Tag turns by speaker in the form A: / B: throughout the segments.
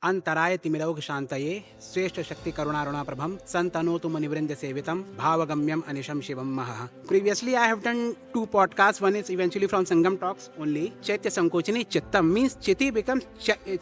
A: अंतराय तिमिरौघ शांतये श्रेष्ठ शक्ति करुणारुणा प्रभम संतनोतु मुनिवृंद सेवितम भावगम्यम अनिशम Shivam महः. Previously I have done 2 podcasts. One is eventually from Sangam Talks only. Chaitya Sankochini Chittam means Chiti becomes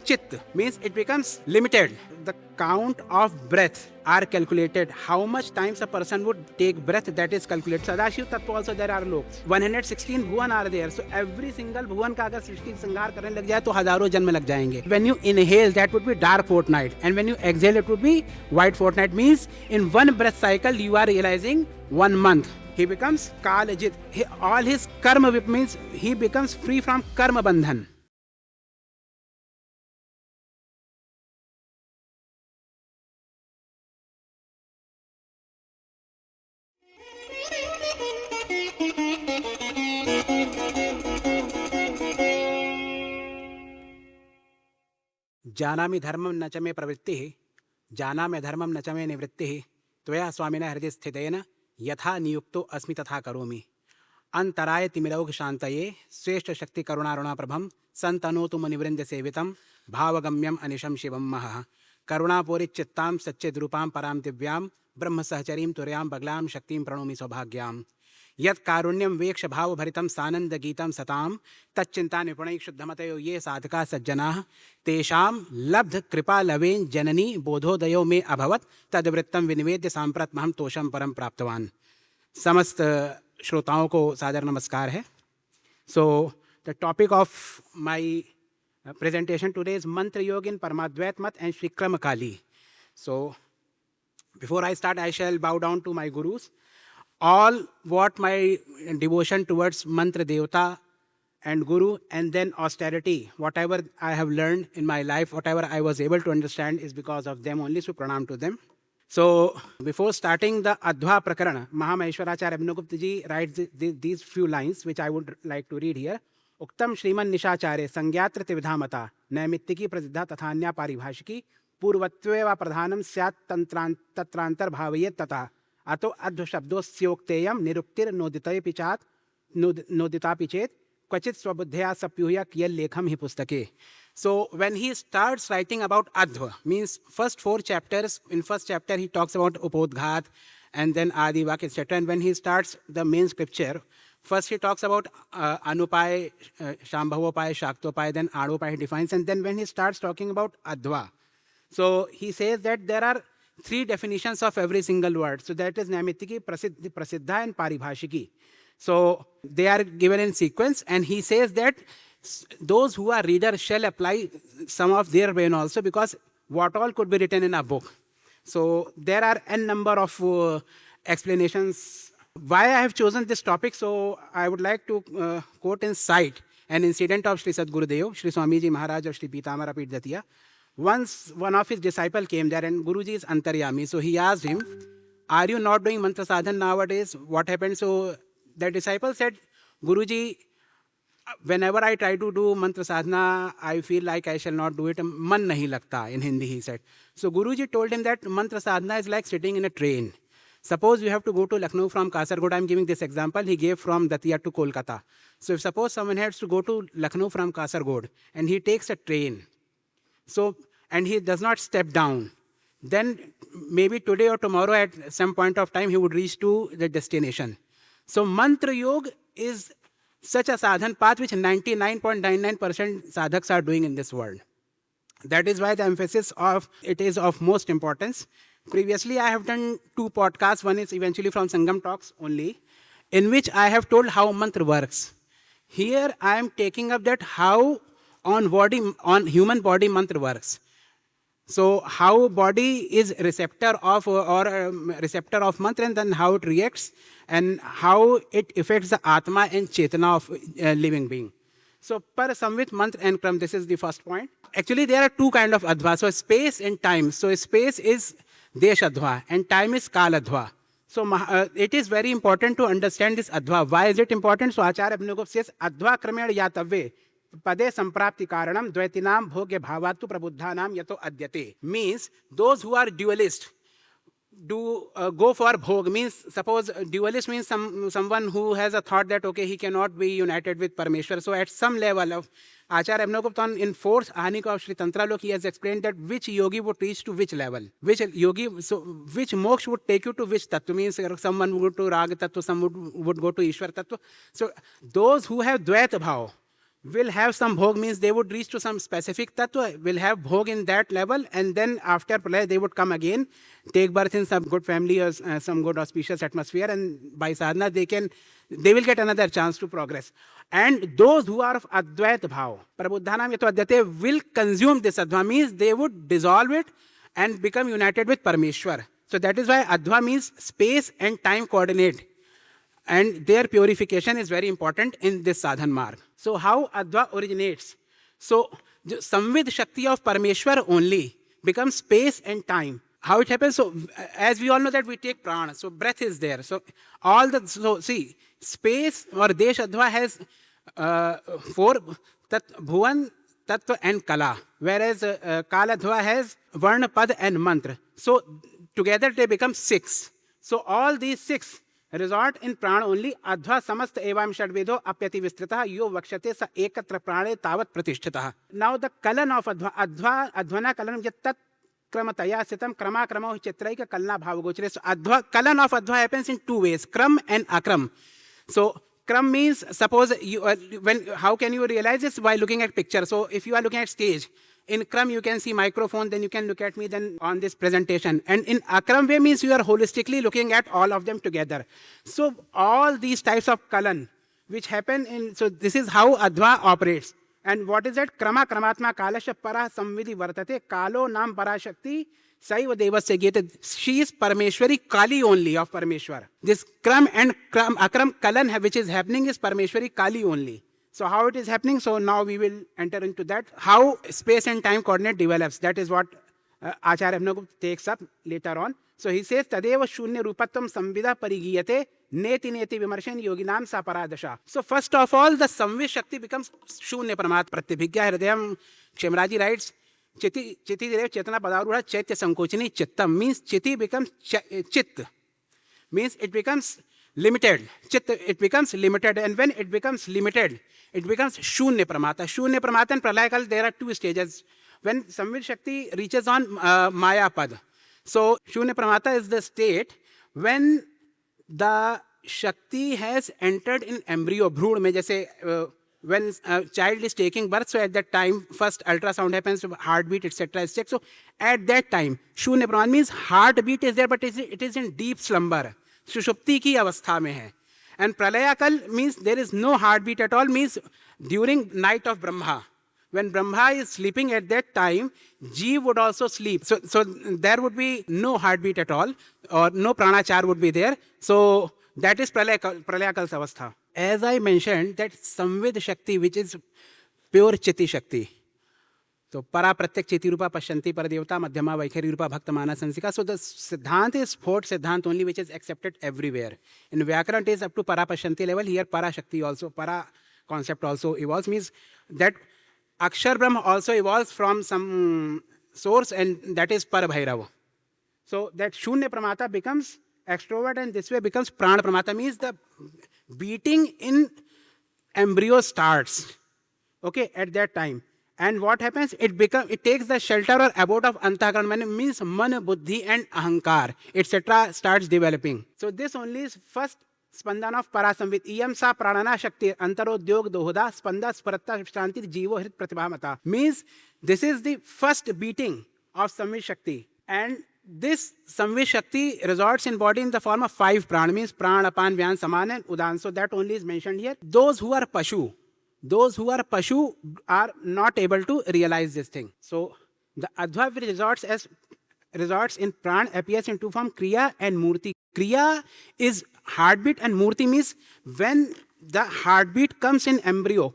A: Chit, means it becomes limited. The count of breath are calculated. How much times a person would take breath, that is calculated. Sadashiva Tattva also there are लोग. 116 भुवन are there. So every single भुवन का अगर सृष्टि संहार करने लग जाए तो हजारों जन्म लग जाएंगे. When you inhale, that would be dark fortnight, and when you exhale, it would be white fortnight. Means in one breath cycle you are realizing 1 month. He becomes Kaalajit. All his karma means he becomes free from Karmabandhan. जानामि धर्मं न च मे प्रवृत्तिः जानामि धर्मं न च मे निवृत्तिः त्वया स्वामिना हृदि स्थितेन यथा नियुक्तो अस्मि तथा करोमि. अंतराय तिमिरौघ शांतये श्रेष्ठ शक्ति करुणारुणा प्रभम संतनोतु मुनिवृंद सेवितम भावगम्यम अनिशम शिवम महः. करुणापूरि चित्तां सच्चिद्रूपां परां दिव्यां ब्रह्म सहचरीं तुर्यां बगलां शक्तिं प्रणोमि सौभाग्याम्. यत् कारुण्यं वेक्ष भाव भरितं सानंद गीतं सतां तच्चिंता निपुणैः शुद्धमतयो ये साधका सज्जनाः तेषां लब्ध कृपा लवेन जननी बोधोदयो में अभवत् तद्वृत्तं विनिवेद्य सांप्रतमहं तोषं परम प्राप्तवान. समस्त श्रोताओं को सादर नमस्कार है. So the topic of my presentation today is mantra yoga in Paramadvaita mat and Shri Krama Kali. So before I start, I shall bow down to my gurus. All what my devotion towards mantra devata and guru, and then austerity, whatever I have learned in my life, whatever I was able to understand, is because of them only. So pranam to them. So before starting the Adhva Prakaran, Mahameshwaracharya Abhinavagupta ji writes these few lines which I would like to read here. उक्तम श्रीमन निशाचार्य संज्ञात्र त्रिविधामता नैमित्तिकी प्रसिद्धा तथान्या पारिभाषिकी पूर्वत्वे व प्रधानम स्यात् तत्रांतर भावयेत् तथा अतो अध्व शब्दोस्योक्तेयं निरुक्तिर नोदितये चात् नोदितापि चेत् क्वचित् स्वबुद्धया सप्यूह्य कियल्लेखं हि पुस्तके. So when he starts writing about Adhva, means first 4 chapters, in first chapter he talks about Upodghat and then Adi Vak, etc. And when he starts the main scripture, first he talks about Anupay, Shambhavopay, Shaktopay, then Adopay he defines, and then when he starts talking about Adhva, so he says that there are 3 definitions of every single word. So that is Naimitiki, Prasiddha and Paribhashiki. So they are given in sequence, and he says that those who are readers shall apply some of their brain also, because what all could be written in a book. So there are n number of explanations why I have chosen this topic. So I would like to quote in sight an incident of Sri Sadgurudev, Sri Swamiji Maharaj of Sri Pitamara Pidatiya. Once one of his disciples came there, and Guruji is Antaryami. So he asked him, are you not doing mantra sadhana nowadays? What happened? So the disciple said, Guruji, whenever I try to do mantra sadhana, I feel like I shall not do it. Man nahi lagta, in Hindi he said. So Guruji told him that mantra sadhana is like sitting in a train. Suppose you have to go to Lucknow from Kasargod. I'm giving this example. He gave from Datia to Kolkata. So if suppose someone has to go to Lucknow from Kasargod and he takes a train, so and he does not step down, then maybe today or tomorrow at some point of time he would reach to the destination. So mantra yoga is such a sadhan path which 99.99% sadhaks are doing in this world. That is why the emphasis of it is of most importance. Previously, I have done 2 podcasts. One is eventually from Sangam Talks only, in which I have told how mantra works. Here, I am taking up that how on human body mantra works. So how body is receptor of receptor of mantra, and then how it reacts and how it affects the atma and chetana of living being. So per samvit mantra and kram, this is the first point. Actually, there are 2 kinds of adhva. So space and time. So space is Desh Adhva and time is Kal Adhva. So it is very important to understand this Adhva. Why is it important? So Acharya Abhinavagupta says, Adhva Kramena Yatavve Pade Samprapti Karanam Dvaitinam Bhogya Bhavatu Prabuddhanam Yato Adyate. Means those who are dualist, do go for bhog, means suppose dualist means someone who has a thought that okay, he cannot be united with Parmeshwar. So at some level of Acharya Abhinavagupta in fourth Ahani of Shri Tantralok, he has explained that which yogi would reach to which level, which yogi, so which moksha would take you to which tattva, means someone would go to Rag tattva, some would go to Ishwar tattva. So those who have Dvaita bhav will have some bhog, means they would reach to some specific tattva, will have bhog in that level, and then after pralaya they would come again, take birth in some good family or some good auspicious atmosphere, and by sadhana they will get another chance to progress. And those who are of Advaita bhav, Prabuddhanam yato adyate, will consume this Adhva, means they would dissolve it and become united with Parmeshwar. So that is why Adhva means space and time coordinate. And their purification is very important in this sadhan marg. So how Adhva originates? So Samvid Shakti of Parameshwar only becomes space and time. How it happens? So as we all know that we take prana, so breath is there. So so see, space or Desh Adhva has four bhuvan, tattva and kala, whereas Kala Adhva has varna, pad and mantra. So together they become 6. So all these 6 resort in prana only. Adhva samast evam shadvedo apyati vistrita yo vakshate sa ekatra prane tavat pratishtita. Now the kalan of adhvana kalanam yat kramataya sitam krama krama chitraika kalna bhavagochare. So kalan of adhva happens in 2 ways, kram and akram. So kram means, suppose you how can you realize this? By looking at picture. So if you are looking at stage, in kram you can see microphone, then you can look at me then on this presentation. And in akram way means you are holistically looking at all of them together. So all these types of kalan which happen in, so this is how Adhva operates. And what is that? Krama kramatma kalasya para samvidi vartate kalo nam parashakti saiva devasya gete. She is Parameshwari Kali only of Parameshwar. This kram and akram kalan which is happening is Parameshwari Kali only. So how it is happening? So now we will enter into that. How space and time coordinate develops. That is what Acharya Abhinavagupta takes up later on. So he says, Tadeva Shunya Rupatvam Samvida Parigiyate Neti Neti Vimarshan Yoginam Saparadasha. So first of all, the Samvid Shakti becomes Shunya Pramat Pratyabhigya Hridayam. Kshemraji writes, Chiti Dev Chetana Padarudha Chaitya Sankochini Chittam, means Chiti becomes Chit, means it becomes limited. Chit, it becomes limited, and when it becomes limited, it becomes Shunya Pramata. Shunya Pramata and Pralaya Kal, there are 2 stages. When Samvid Shakti reaches on Maya Pad, so Shunya Pramata is the state when the Shakti has entered in embryo, bhrood mein, jaise when a child is taking birth, so at that time, first ultrasound happens, heartbeat, etc. is checked. So at that time, Shunya Pramata means heartbeat is there, but it is in deep slumber. Sushupti ki avastha mein hai. And Pralayakal means there is no heartbeat at all, means during night of Brahma. When Brahma is sleeping at that time, Jeev would also sleep. So there would be no heartbeat at all, or no Pranachar would be there. So that is Pralayakal's avastha. As I mentioned, that Samvid Shakti, which is pure Chiti Shakti. So para pratyak cheti rupa pashyanti paradevata madhyama vaikhari rupa bhaktamana sansika. So the siddhant is fourth siddhant only, which is accepted everywhere. In Vyakarana it is up to para pashyanti level. Here para shakti also, para concept also evolves, means that Akshar Brahma also evolves from some source, and that is Parabhairava. So that Shunya Pramata becomes extrovert, and this way becomes Prana Pramata, means the beating in embryo starts, okay, at that time. And what happens? It takes the shelter or abode of Antakaran, means Man, Buddhi and Ahankar, etc. starts developing. So this only is first Spandana of Parasamvit. Iyam sa pranana shakti antarodyog dohoda spanda sparatta shranti jivo hrit pratibhamata. Means this is the first beating of Samvid Shakti. And this Samvid Shakti resorts in body in the form of 5 prana, means prana, apan, vyan, saman and udan. So that only is mentioned here. Those who are pashu are not able to realize this thing. So the Adhva which resorts in Pran appears in 2 forms, Kriya and Murti. Kriya is heartbeat, and Murti means when the heartbeat comes in embryo,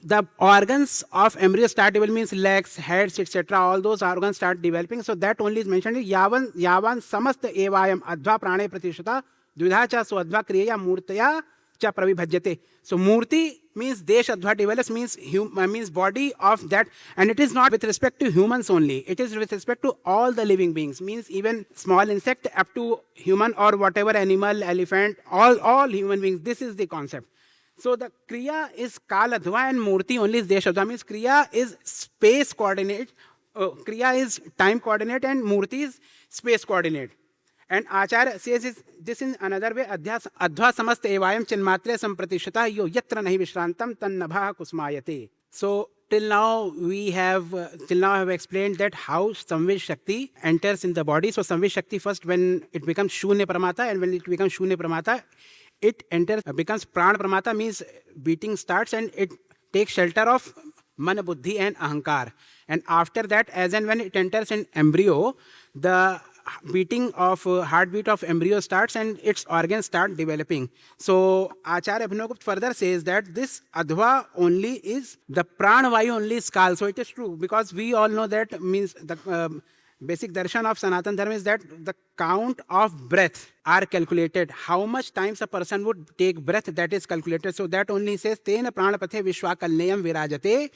A: the organs of embryo start developing, means legs, heads, etc. All those organs start developing. So that only is mentioned. Yavan samasta evayam adhva prane pratishata dvidha cha so adhva kriya murtaya Cha pravibhajyate. So Murti means Desh Adhva develops, means body of that, and it is not with respect to humans only. It is with respect to all the living beings, means even small insect up to human or whatever animal, elephant, all human beings. This is the concept. So the Kriya is Kaladhva and Murti only is Deshadhva, means Kriya is space coordinate, Kriya is time coordinate and Murti is space coordinate. And Acharya says this in another way, Adhva samasta evayam chinmatre sampratishata yo yatra nahi vishrantam tan nabha kusmayate. So till now I have explained that how Samvid Shakti enters in the body. So Samvid Shakti first, when it becomes Shunya Pramata, and when it becomes Shunya Pramata, it enters, becomes Prana Pramata, means beating starts, and it takes shelter of Mana, Buddhi and Ahankar. And after that, as and when it enters in embryo, the heartbeat of embryo starts and its organs start developing. So Acharya Abhinavagupta further says that this Adhva only is, the Pranavayu only is Kal. So it is true, because we all know that, means the basic darshan of Sanatan Dharma is that the count of breath are calculated. How much times a person would take breath, that is calculated. So that only says, Tena pranapathe vishwa kalneyam virajate,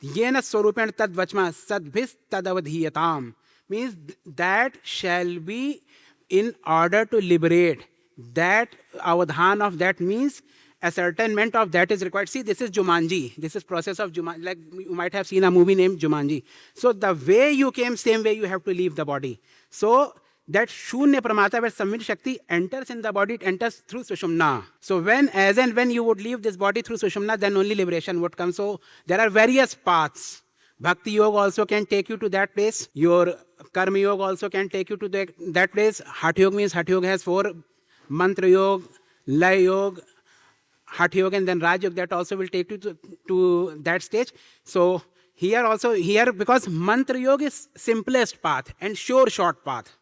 A: yena swarupen tad vachma sadbhis tadavadhiyatam. Means that shall be in order to liberate. That avadhan of that means ascertainment of that is required. See, this is Jumanji. This is process of Jumanji. Like you might have seen a movie named Jumanji. So the way you came, same way you have to leave the body. So that Shunya Pramata, where Samvid Shakti enters in the body, it enters through Sushumna. So as and when you would leave this body through Sushumna, then only liberation would come. So there are various paths. Bhakti Yoga also can take you to that place. Your Karma Yoga also can take you to that place. Hatha Yoga means Hatha Yoga has 4. Mantra Yoga, Lay Yoga, Hatha Yoga, and then Raj Yoga, that also will take you to that stage. So here, because Mantra Yoga is simplest path and sure short path.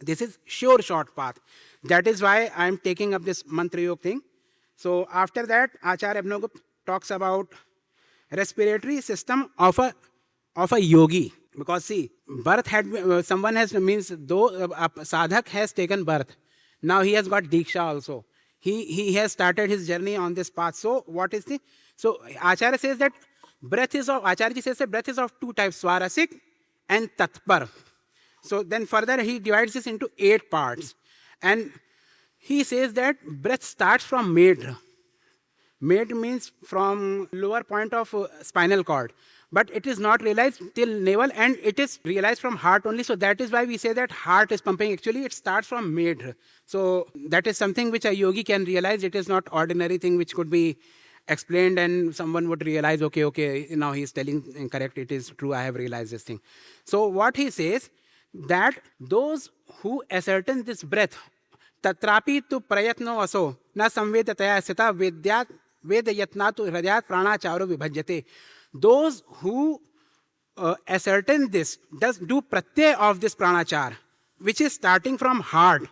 A: This is sure short path. That is why I am taking up this Mantra Yoga thing. So after that, Acharya Abhinavagupta talks about respiratory system of a yogi. Because see, birth someone has, means though a sadhak has taken birth, now he has got diksha also. He has started his journey on this path. So what is so Acharya says that Acharya says that breath is of 2 types, Swarasik and Tatpar. So then further he divides this into 8 parts. And he says that breath starts from Medra. Med means from lower point of spinal cord. But it is not realized till navel, and it is realized from heart only. So that is why we say that heart is pumping. Actually, it starts from Medra. So that is something which a yogi can realize. It is not ordinary thing which could be explained and someone would realize, okay, now he is telling correct, it is true, I have realized this thing. So what he says, that those who ascertain this breath, tatrapi tu prayatno aso, na samvedataya sita vedayatna tu hridayat pranacharo vibhajyate. Those who ascertain this, do pratyay of this pranachar, which is starting from heart,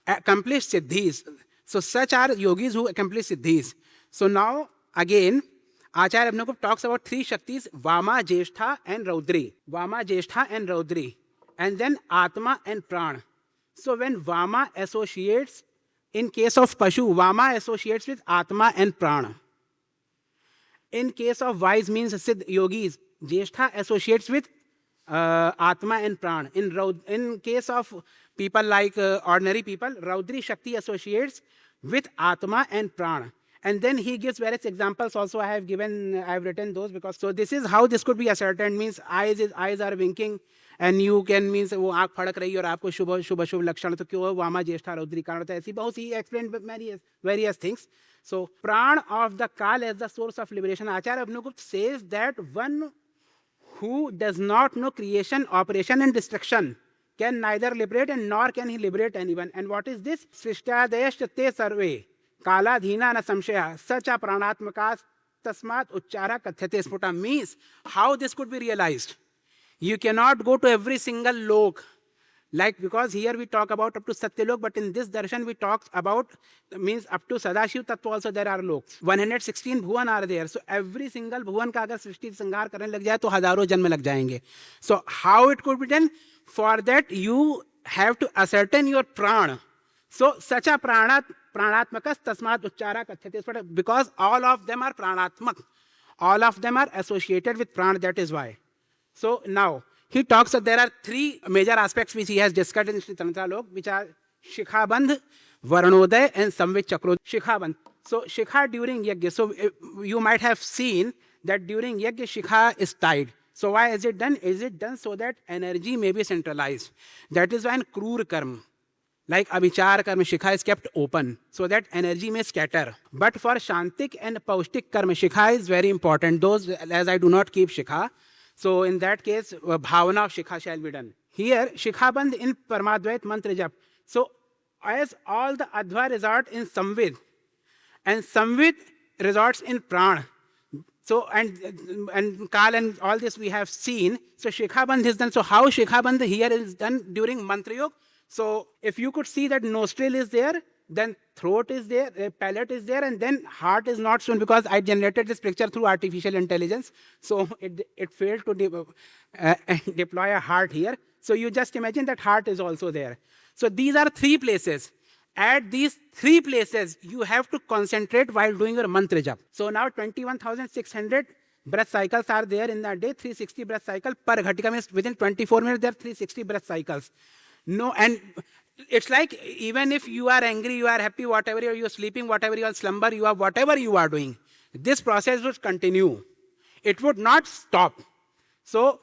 A: accomplish siddhis. So such are yogis who accomplish siddhis. So now again, Acharya Abhinavagupta talks about 3 Shaktis, Vama, Jeshtha and Raudri. Vama, Jeshtha and Raudri. And then Atma and Prana. So when Vama associates, in case of Pashu, Vama associates with Atma and Prana. In case of wise, means Siddh yogis, Jeshtha associates with Atma and Prana. In case of people like ordinary people, Raudri Shakti associates with Atma and Prana. And then he gives various examples also. I have written those because, so this is how this could be ascertained, means eyes are winking and you can, means वो आँख फड़क रही है और आपको शुभ लक्षण, तो क्यों वामा ज्येष्ठा रौद्री कारण होता है, ऐसी बहुत ही explained various things. So prana of the Kal as the source of liberation. Acharya Abhinavagupta says that one who does not know creation, operation and destruction can neither liberate and nor can he liberate anyone. And what is this? Srishtadayascha te sarve kaladhina na samshaya sacha pranatmakas tasmat uchchara kathyate sputa. Means how this could be realized. You cannot go to every single lok. Like, because here we talk about up to Satyalok, but in this darshan we talk about, means up to Sadashiva Tattva also there are loks. 116 bhuvan are there. So every single bhuvan ka agar srishti sanghar karne lag jaye, to hazaro janma lag jayenge. So how it could be done? For that you have to ascertain your prana. So such a pranatmakas tasmat uchchara kathyate. Because all of them are pranatmak. All of them are associated with prana, that is why. So now, he talks that there are three major aspects which he has discussed in Shri Tantralok, which are Shikha Bandha, Varnodaya and Samvid Chakrodaya. Shikha Bandha. So Shikha during Yajna. So you might have seen that during Yajna, Shikha is tied. So why is it done? Is it done so that energy may be centralized? That is why in Krur Karma, like Abhichar Karma, Shikha is kept open so that energy may scatter. But for Shantik and Paustik Karma, Shikha is very important. Those, as I do not keep Shikha, so in that case, Bhavana of Shikha shall be done. Here, Shikha Bandh in Paramadvaita Mantra Jap. So as all the Adhva resort in Samvid, and Samvid resorts in Prana. So, and Kaal and all this we have seen. So Shikha Bandh is done. So how Shikha Bandh here is done during Mantra Yoga? So if you could see that nostril is there, then throat is there, palate is there, and then heart is not shown because I generated this picture through artificial intelligence. So it failed to deploy a heart here. So you just imagine that heart is also there. So these are three places. At these three places, you have to concentrate while doing your mantra jap. So now 21,600 breath cycles are there in the day, 360 breath cycle per ghatika, means within 24 minutes there are 360 breath cycles. No, and it's like even if you are angry, you are happy, whatever you are sleeping, whatever you are slumber, you are whatever you are doing, this process would continue. It would not stop. So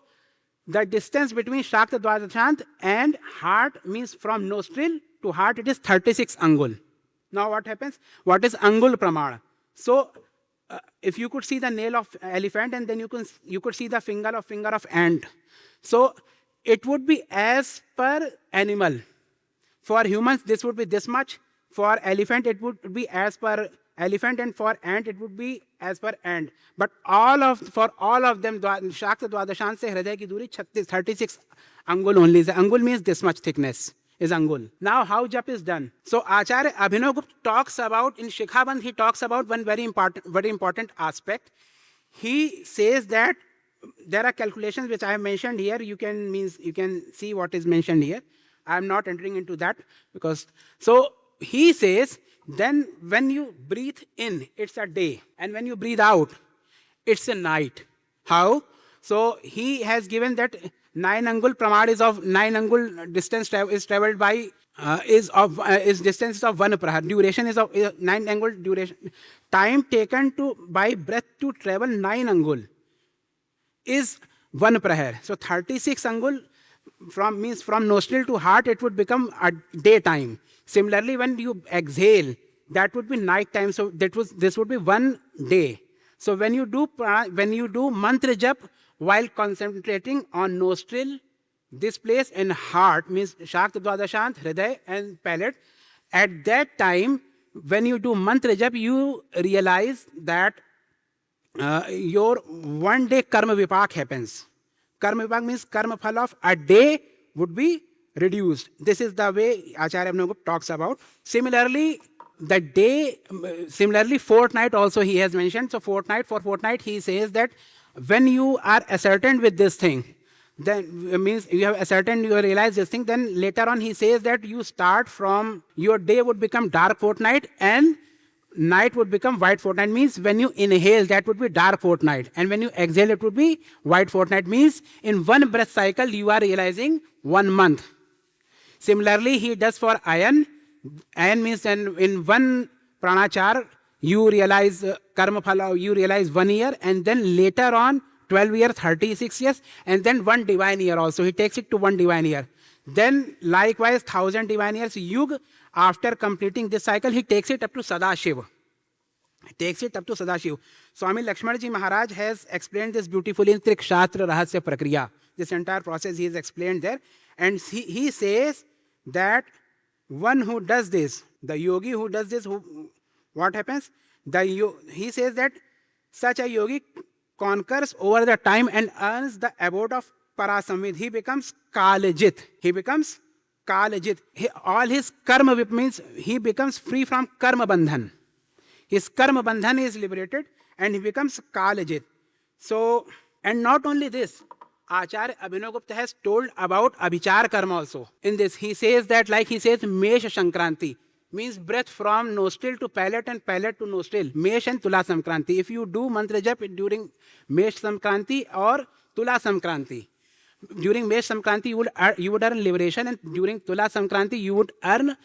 A: the distance between Shakta Dvadashant and heart means from nostril to heart, it is 36 angul. Now what happens? What is angul pramana? So if you could see the nail of elephant and then you could see the finger of ant. So it would be as per animal. For humans, this would be this much. For elephant, it would be as per elephant, and for ant, it would be as per ant. But for all of them, Shakta Dvadashant se Hriday ki duri 36 angul only. The angul means this much thickness is angul. Now, how jap is done? So, Acharya Abhinavagupta talks about, in Shikha Bandh, he talks about one very important aspect. He says that there are calculations which I have mentioned here. You can see what is mentioned here. I am not entering into that because, so he says, then when you breathe in, it's a day. And when you breathe out, it's a night. How? So he has given that 9 angul pramad is of 9 angul distance is traveled by, is distance of 1 prahar. Duration is of 9 angul duration. Time taken by breath to travel 9 angul is 1 prahar. So 36 angul means from nostril to heart, it would become a daytime. Similarly, when you exhale, that would be night time. So this would be 1 day. So when you do mantra jap while concentrating on nostril, this place, and heart means Shakta Dvadashant, Hriday and palate, at that time when you do mantra jap, you realize that your 1 day karma vipak happens. Karma vipak means karma phal of a day would be reduced. This is the way Acharya Abhinavagupta talks about. Similarly, fortnight also he has mentioned. So for fortnight he says that when you are ascertained with this thing, then means you have ascertained, you realize this thing, then later on he says that you start from, your day would become dark fortnight and night would become white fortnight. Means when you inhale, that would be dark fortnight, and when you exhale, it would be white fortnight. Means in 1 breath cycle you are realizing 1 month. Similarly, he does for ayan. Ayan means in 1 pranachar you realize karma phala, you realize 1 year, and then later on 12 years, 36 years, and then 1 divine year also. He takes it to 1 divine year. Then likewise 1000 divine years yug. After completing this cycle, he takes it up to Sadashiva. Swami Lakshmanaji Maharaj has explained this beautifully in Trikasara Rahasya Prakriya. This entire process he has explained there. And he says that one who does this, the yogi who does this, what happens? He says that such a yogi conquers over the time and earns the abode of Parasamvid. He becomes Kaalajit. All his karma means he becomes free from Karmabandhan. His Karmabandhan is liberated and he becomes Kaalajit. So, and not only this, Acharya Abhinavagupta has told about Abhichar karma also. In this, he says that, like he says, Mesha Shankranti. means breath from nostril to palate and palate to nostril. Mesh and Tula Samkranti. If you do mantra jap during Mesh Samkranti or Tula Samkranti, during Mesh Samkranti you would earn liberation, and during Tula Samkranti you would earn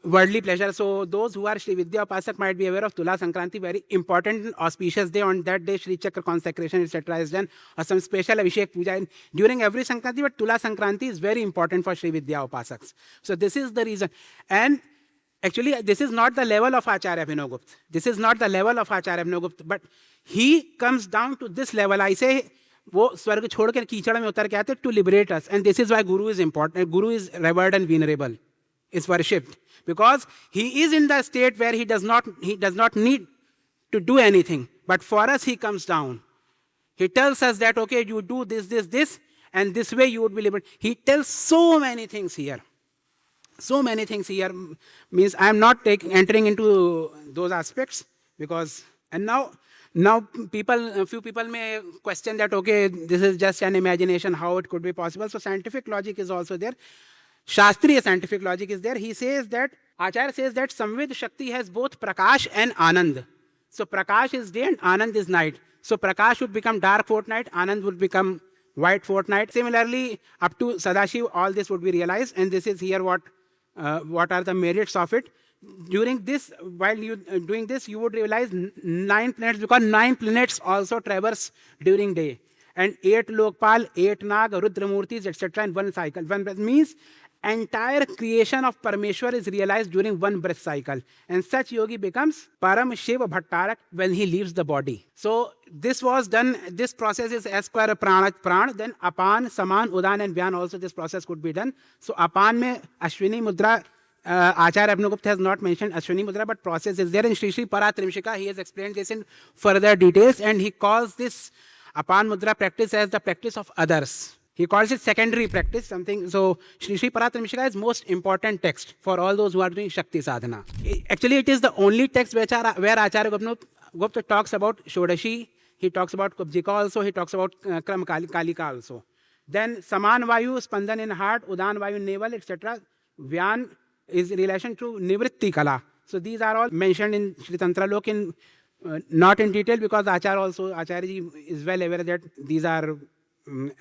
A: worldly pleasure. So those who are Shri Vidya Upasak might be aware of Tula Sankranti, very important and auspicious day. On that day, Shri Chakra consecration, etc. is done, or some special Abhishek Puja during every Sankranti, but Tula Sankranti is very important for Shri Vidya Upasaks. So this is the reason. And actually, this is not the level of Acharya Abhinavagupta. This is not the level of Acharya Abhinavagupta, but he comes down to this level. I say, वो स्वर्ग छोड़ कर कीचड़ में उतर के आते to liberate us. And this is why Guru is important. Guru is revered and venerable, is worshipped, because he is in the state where he does not need to do anything. But for us, he comes down. He tells us that, okay, you do this, and this way you would be liberated. He tells so many things here. So many things here. Means I am not entering into those aspects, because, and now few people may question that, okay, this is just an imagination, how it could be possible. So scientific logic is also there. Shastriya scientific logic is there. He says that, Acharya says that Samvid Shakti has both Prakash and Anand. So Prakash is day and Anand is night. So Prakash would become dark fortnight, Anand would become white fortnight. Similarly, up to Sadashiva, all this would be realized, and this is here what are the merits of it. During this, while you doing this, you would realize 9 planets, because 9 planets also traverse during day. And 8 Lokpal, 8 Nag, Rudramurtis, etc. in one cycle. One breath means entire creation of Parameshwar is realized during one breath cycle. And such yogi becomes Param Shiva Bhattarak when he leaves the body. So this was done, this process is as per Prana, then Apan, Saman, Udan and Vyan also this process could be done. So Apan mein Ashwini Mudra, Acharya Abhinavagupta has not mentioned Ashwini Mudra, but process is there. In Shri Paratrimsika, he has explained this in further details, and he calls this Apan Mudra practice as the practice of others. He calls it secondary practice, something. So Shri Paratrimsika is most important text for all those who are doing Shakti Sadhana. Actually, it is the only text where Acharya Abhinavagupta talks about Shodashi, he talks about Kubjika also, he talks about Krama Kali also. Then Saman Vayu, Spandan in heart, Udan Vayu in navel, etc. Vyan is in relation to Nivritti Kala. So these are all mentioned in Shri Tantralok in not in detail, because Acharya is well aware that these are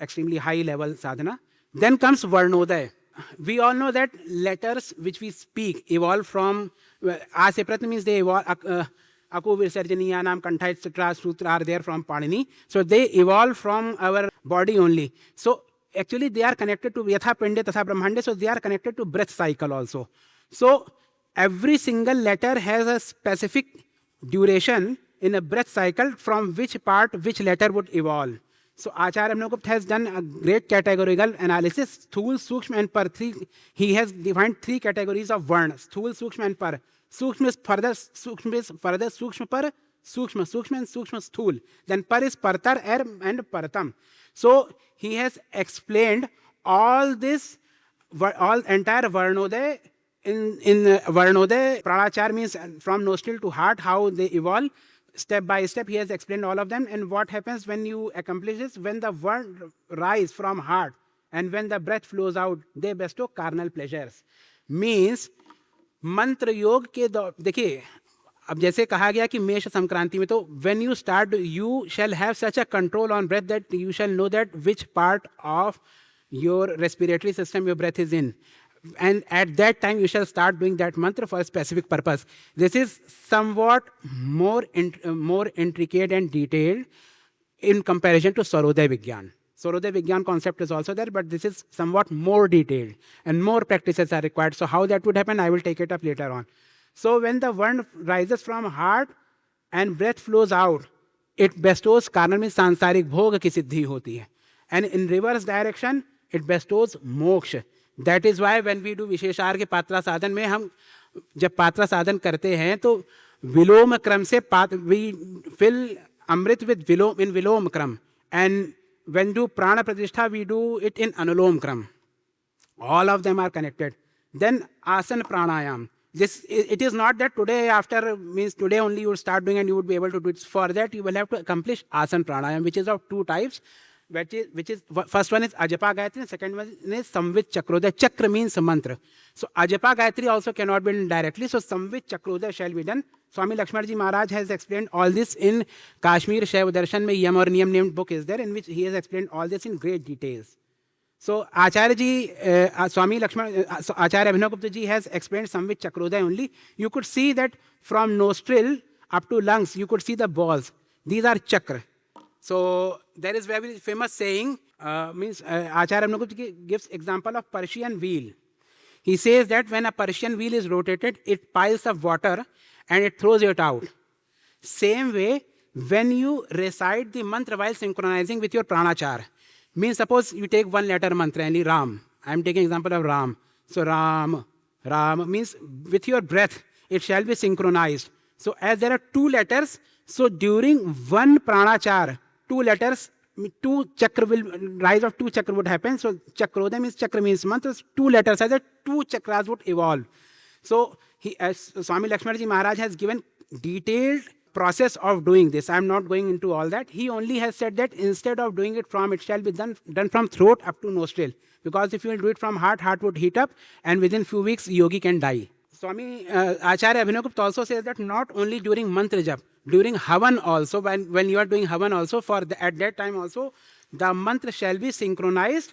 A: extremely high level sadhana. Then comes Varnodaya. We all know that letters which we speak evolve from, Aseprat means they evolve, Aku Visarjaniyanam, Kantha, etc. Sutra are there from Panini. So they evolve from our body only. So actually they are connected to Yatha Pinde Tatha Brahmande, so they are connected to breath cycle also. So every single letter has a specific duration in a breath cycle from which part which letter would evolve. So Acharya Abhinavagupta has done a great categorical analysis. Sthul, Sukshma and Par. He has defined 3 categories of Varnas. Sthul, Sukshma and Par. Sukshma is further, Sukshma Par, Sukshma and Sukshma Sthul. Then Par is Partar and Paratam. So he has explained all this, all entire Varnodaya. In Varnodaya, Pranachar means from nostril to heart, how they evolve. Step by step, he has explained all of them. And what happens when you accomplish this? When the word rise from heart and when the breath flows out, they bestow carnal pleasures. Means, मंत्र योग के देखिए, अब जैसे कहा गया कि मेष संक्रांति में, तो when you start, you shall have such a control on breath that you shall know that which part of your respiratory system your breath is in. And at that time, you shall start doing that mantra for a specific purpose. This is somewhat more intricate and detailed in comparison to Sarodaya Vigyan. Sarodaya Vigyan concept is also there, but this is somewhat more detailed and more practices are required. So how that would happen, I will take it up later on. So when the word rises from heart and breath flows out, it bestows karma, means sansarik bhog ki siddhi hoti hai. And in reverse direction, it bestows moksha. That is why when we do विशेषार के पात्रा साधन में, हम जब पात्रा साधन करते हैं तो विलोम क्रम से we fill अमृत with विलोम क्रम, and when do prana pratishtha we do it in anulom kram. All of them are connected. Then Aasan Pranayaam. It is not that today after, means today only you will start doing and you would be able to do it. For that you will have to accomplish Aasan Pranayam, which is of 2 types. which is first one is Ajapa Gayatri, and second one is Samvid Chakrodaya. Chakra means mantra. So Ajapa Gayatri also cannot be done directly. So Samvid Chakrodaya shall be done. Swami Lakshmanaji Maharaj has explained all this in Kashmir Shaivism. Mein Yam or Niyam named book is there, in which he has explained all this in great details. So Acharya ji, Swami Lakshman, Acharya Abhinavagupta ji has explained Samvid Chakrodaya only. You could see that from nostril up to lungs, you could see the balls. These are chakra. So there is very famous saying, Acharya Abhinavagupta gives example of Persian wheel. He says that when a Persian wheel is rotated, it piles up water and it throws it out. Same way, when you recite the mantra while synchronizing with your Pranachar, means suppose you take one letter mantra, only Ram. I am taking example of Ram. So Ram, Ram means with your breath, it shall be synchronized. So as there are two letters, so during one Pranachar, two letters, two chakra will, rise of two chakra would happen. So Chakrodaya means chakra means mantra, two letters, as two chakras would evolve. So he, as Swami Lakshmanaji Maharaj has given detailed process of doing this. I am not going into all that. He only has said that instead of doing it from, it shall be done from throat up to nostril. Because if you will do it from heart, heart would heat up, and within few weeks, yogi can die. Swami Acharya Abhinavagupta also says that not only during mantra jap, during Havan also, when you are doing Havan also, at that time also, the mantra shall be synchronized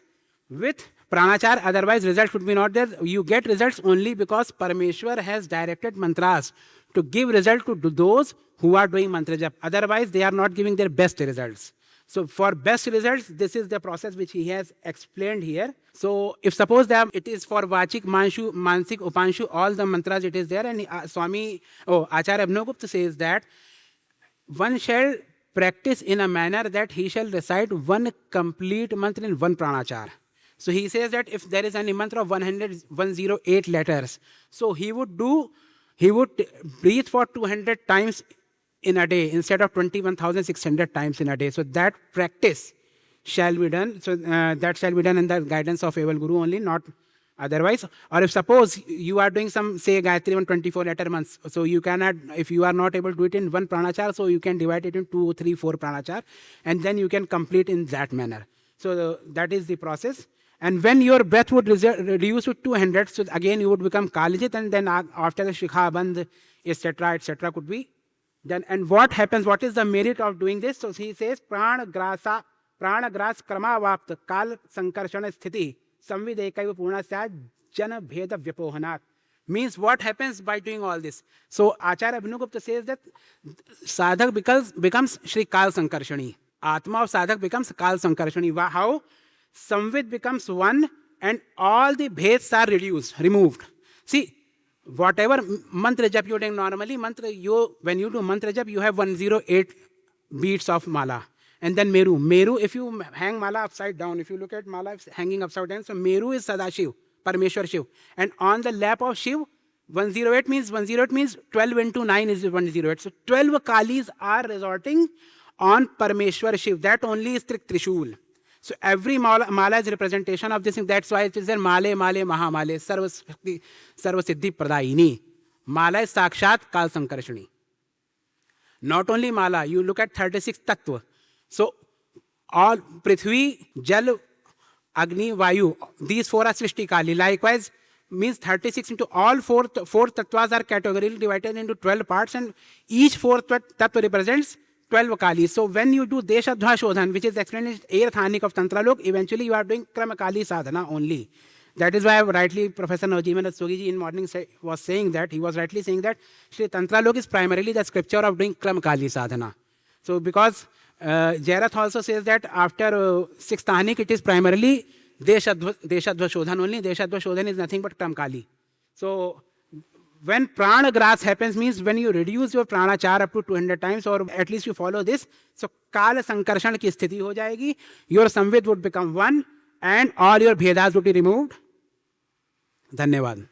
A: with Pranachar, otherwise results would be not there. You get results only because Parameshwar has directed mantras to give result to those who are doing mantra jap. Otherwise, they are not giving their best results. So for best results, this is the process which he has explained here. So if suppose that it is for Vachik, Manshu, Mansik, Upanshu, all the mantras it is there, and Acharya Abhinavagupta says that one shall practice in a manner that he shall recite one complete mantra in one Pranachar. So he says that if there is any mantra of 108 letters, so he would breathe for 200 times in a day instead of 21,600 times in a day. So that practice shall be done. So that shall be done in the guidance of able Guru only, not otherwise. Or if suppose you are doing some, say, Gayatri 124 letter months, so you cannot, if you are not able to do it in one Pranachar, so you can divide it in 2, 3, 4 Pranachar, and then you can complete in that manner. So that is the process. And when your breath would reduce to 200, so again you would become Kaalajit, and then after the Shikha, Bandha, etc. could be done. And what happens, what is the merit of doing this? So he says, Prana gras Karmabandhan Kaal Sankarshani Sthiti Samvid Ekaiva Purnasya Jana Bheda Vyapohanat. Means what happens by doing all this? So Acharya Abhinavagupta says that Sadhak becomes Shri Kaal Sankarshani. Atma of Sadhak becomes Kaal Sankarshani. How? Samvid becomes one and all the bheds are removed. See, whatever mantra jap you are doing normally, when you do mantra jap, you have 108 beats of mala. And then Meru. Meru, if you hang mala upside down, if you look at mala hanging upside down, so Meru is Sadashiva, Parameshwar Shiv. And on the lap of Shiv, 108 means 12 into 9 is 108. So 12 Kalis are resorting on Parameshwar Shiv. That only is Trishul. So every mala is representation of this thing. That's why it is there Male, Mahamale, Sarva Siddhi Pradayini. Mala is Sakshat Kaal Sankarshani. Not only mala, you look at 36 Tattva. So all Prithvi, Jal, Agni, Vayu, these 4 are Srishti Kali. Likewise, means 36 into all 4 Tattvas are categorically divided into 12 parts, and each 4 Tattva represents 12 Kali. So when you do Adhva Shodhan, which is explained in 8th Hanik of Tantralok, eventually you are doing Krama Kali Sadhana only. That is why rightly Professor Navjeevan Rastogi in morning was saying that, he was rightly saying that Shri Tantralok is primarily the scripture of doing Krama Kali Sadhana. So because Jairath also says that after 6th Hanik it is primarily Adhva Shodhan only. Adhva Shodhan is nothing but Krama Kali. So when prana gras happens, means when you reduce your pranachar up to 200 times, or at least you follow this, so Kaal Sankarshan ki sthiti ho jayegi, your Samvid would become one and all your bhedas would be removed. Dhanyavad.